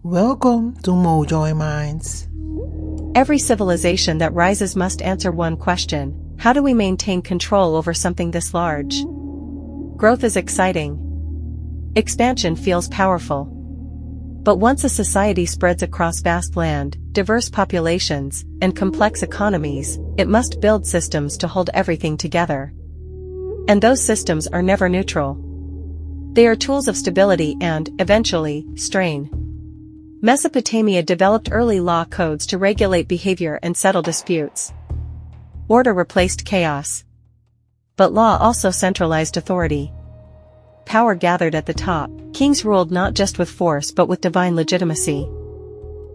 Welcome to Mojoyminds. Every civilization that rises must answer one question: how do we maintain control over something this large? Growth is exciting. Expansion feels powerful. But once a society spreads across vast land, diverse populations, and complex economies, it must build systems to hold everything together. And those systems are never neutral. They are tools of stability and, eventually, strain. Mesopotamia developed early law codes to regulate behavior and settle disputes. Order replaced chaos. But law also centralized authority. Power gathered at the top. Kings ruled not just with force but with divine legitimacy.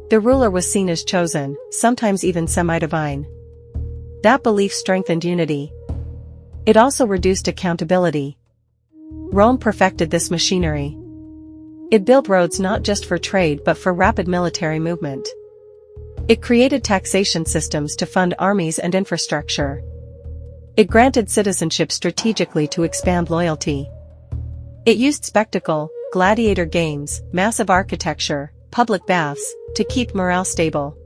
The ruler was seen as chosen, sometimes even semi-divine. That belief strengthened unity. It also reduced accountability. Rome perfected this machinery. It built roads not just for trade but for rapid military movement. It created taxation systems to fund armies and infrastructure. It granted citizenship strategically to expand loyalty. It used spectacle, gladiator games, massive architecture, public baths, to keep morale stable.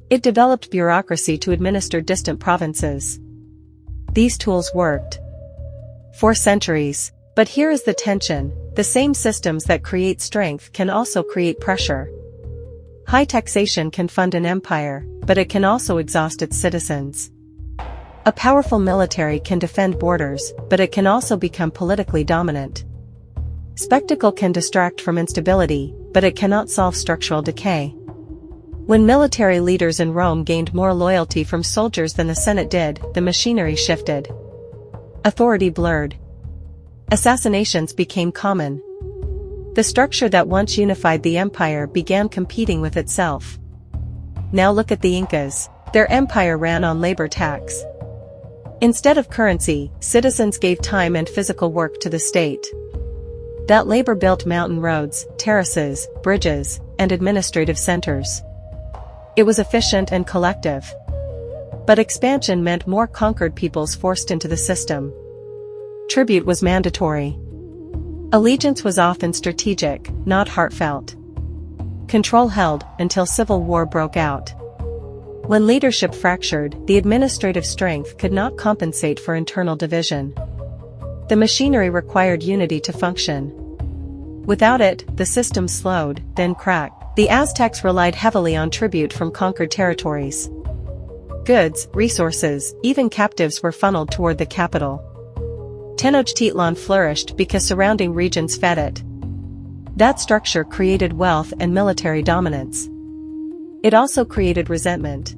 It developed bureaucracy to administer distant provinces. These tools worked for centuries. But here is the tension: the same systems that create strength can also create pressure. High taxation can fund an empire, but it can also exhaust its citizens. A powerful military can defend borders, but it can also become politically dominant. Spectacle can distract from instability, but it cannot solve structural decay. When military leaders in Rome gained more loyalty from soldiers than the Senate did, the machinery shifted. Authority blurred. Assassinations became common. The structure that once unified the empire began competing with itself. Now look at the Incas. Their empire ran on labor tax. Instead of currency, citizens gave time and physical work to the state. That labor built mountain roads, terraces, bridges, and administrative centers. It was efficient and collective. But expansion meant more conquered peoples forced into the system. Tribute was mandatory. Allegiance was often strategic, not heartfelt. Control held until civil war broke out. When leadership fractured, the administrative strength could not compensate for internal division. The machinery required unity to function. Without it, the system slowed, then cracked. The Aztecs relied heavily on tribute from conquered territories. Goods, resources, even captives were funneled toward the capital. Tenochtitlan flourished because surrounding regions fed it. That structure created wealth and military dominance. It also created resentment.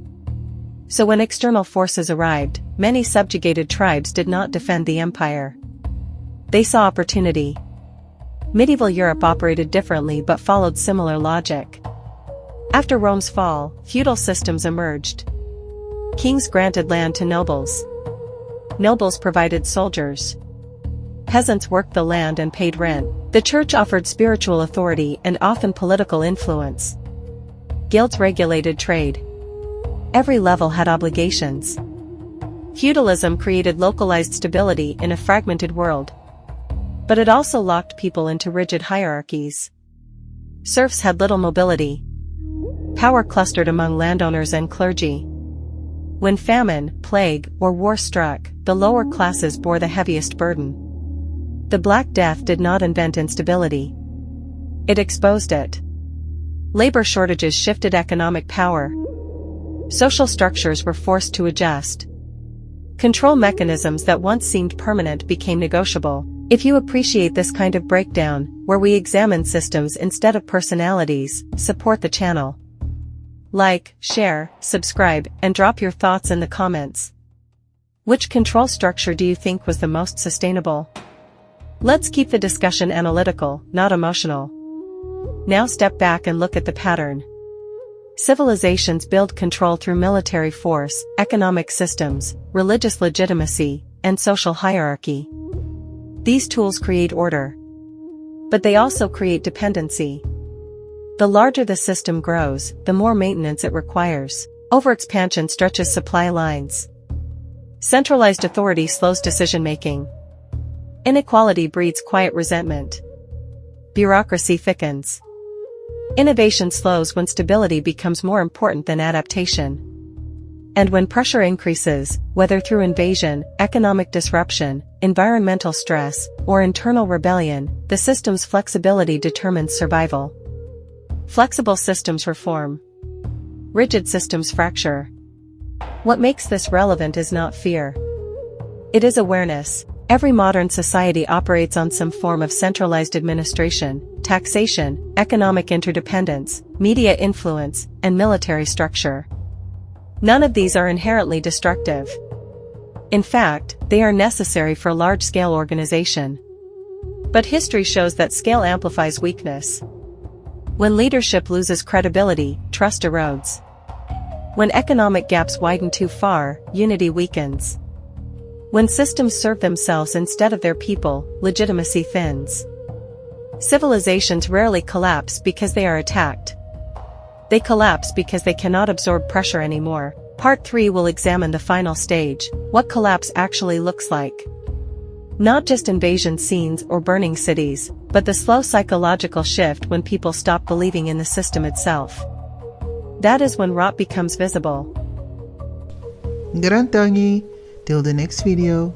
So when external forces arrived, many subjugated tribes did not defend the empire. They saw opportunity. Medieval Europe operated differently but followed similar logic. After Rome's fall, feudal systems emerged. Kings granted land to nobles. Nobles provided soldiers. Peasants worked the land and paid rent. The church offered spiritual authority and often political influence. Guilds regulated trade. Every level had obligations. Feudalism created localized stability in a fragmented world. But it also locked people into rigid hierarchies. Serfs had little mobility. Power clustered among landowners and clergy. When famine, plague, or war struck, the lower classes bore the heaviest burden. The Black Death did not invent instability. It exposed it. Labor shortages shifted economic power. Social structures were forced to adjust. Control mechanisms that once seemed permanent became negotiable. If you appreciate this kind of breakdown, where we examine systems instead of personalities, support the channel. Like, share, subscribe, and drop your thoughts in the comments. Which control structure do you think was the most sustainable? Let's keep the discussion analytical, not emotional. Now step back and look at the pattern. Civilizations build control through military force, economic systems, religious legitimacy, and social hierarchy. These tools create order. But they also create dependency. The larger the system grows, the more maintenance it requires. Overexpansion stretches supply lines. Centralized authority slows decision-making. Inequality breeds quiet resentment. Bureaucracy thickens. Innovation slows when stability becomes more important than adaptation. And when pressure increases, whether through invasion, economic disruption, environmental stress, or internal rebellion, the system's flexibility determines survival. Flexible systems reform. Rigid systems fracture. What makes this relevant is not fear. It is awareness. Every modern society operates on some form of centralized administration, taxation, economic interdependence, media influence, and military structure. None of these are inherently destructive. In fact, they are necessary for large-scale organization. But history shows that scale amplifies weakness. When leadership loses credibility, trust erodes. When economic gaps widen too far, unity weakens. When systems serve themselves instead of their people, legitimacy thins. Civilizations rarely collapse because they are attacked. They collapse because they cannot absorb pressure anymore. Part 3 will examine the final stage, what collapse actually looks like. Not just invasion scenes or burning cities, but the slow psychological shift when people stop believing in the system itself. That is when rot becomes visible. Garantangi. Till the next video.